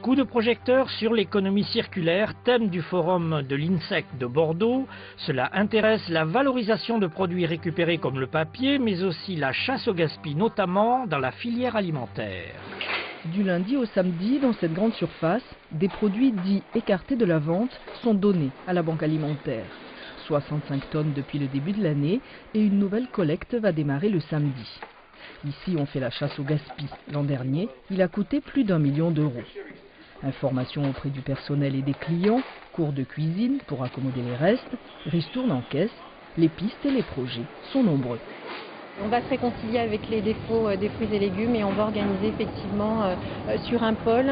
Coup de projecteur sur l'économie circulaire, thème du forum de l'INSEC de Bordeaux. Cela intéresse la valorisation de produits récupérés comme le papier, mais aussi la chasse au gaspillage, notamment dans la filière alimentaire. Du lundi au samedi, dans cette grande surface, des produits dits écartés de la vente sont donnés à la banque alimentaire. 65 tonnes depuis le début de l'année et une nouvelle collecte va démarrer le samedi. Ici, on fait la chasse au gaspillage. L'an dernier, il a coûté plus d'1 million d'euros. Information auprès du personnel et des clients, cours de cuisine pour accommoder les restes, ristournes en caisse, les pistes et les projets sont nombreux. On va se réconcilier avec les défauts des fruits et légumes et on va organiser effectivement sur un pôle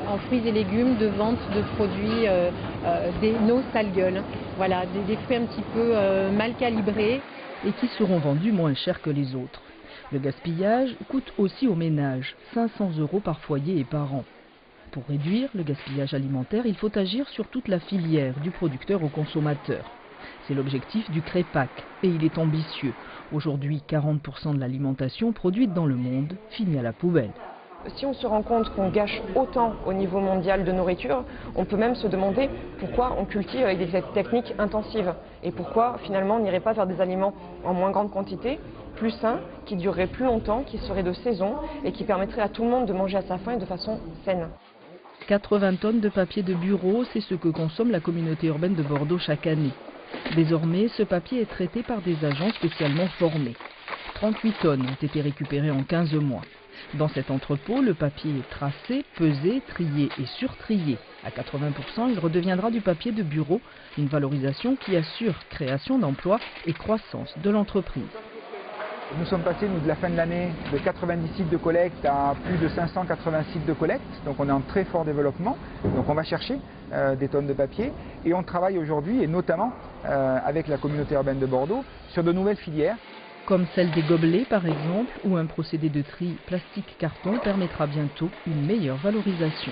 en fruits et légumes de vente de produits nos sales gueules. Voilà, des fruits un petit peu mal calibrés. Et qui seront vendus moins cher que les autres. Le gaspillage coûte aussi aux ménages, 500 € par foyer et par an. Pour réduire le gaspillage alimentaire, il faut agir sur toute la filière, du producteur au consommateur. C'est l'objectif du CREPAC et il est ambitieux. Aujourd'hui, 40% de l'alimentation produite dans le monde finit à la poubelle. Si on se rend compte qu'on gâche autant au niveau mondial de nourriture, on peut même se demander pourquoi on cultive avec des techniques intensives et pourquoi finalement on n'irait pas vers des aliments en moins grande quantité, plus sains, qui dureraient plus longtemps, qui seraient de saison et qui permettraient à tout le monde de manger à sa faim et de façon saine. 80 tonnes de papier de bureau, c'est ce que consomme la communauté urbaine de Bordeaux chaque année. Désormais, ce papier est traité par des agents spécialement formés. 38 tonnes ont été récupérées en 15 mois. Dans cet entrepôt, le papier est tracé, pesé, trié et surtrié. À 80%, il redeviendra du papier de bureau, une valorisation qui assure création d'emplois et croissance de l'entreprise. Nous sommes passés, de la fin de l'année, de 90 sites de collecte à plus de 580 sites de collecte. Donc on est en très fort développement. Donc on va chercher des tonnes de papier. Et on travaille aujourd'hui, et notamment avec la communauté urbaine de Bordeaux, sur de nouvelles filières. Comme celle des gobelets par exemple, où un procédé de tri plastique-carton permettra bientôt une meilleure valorisation.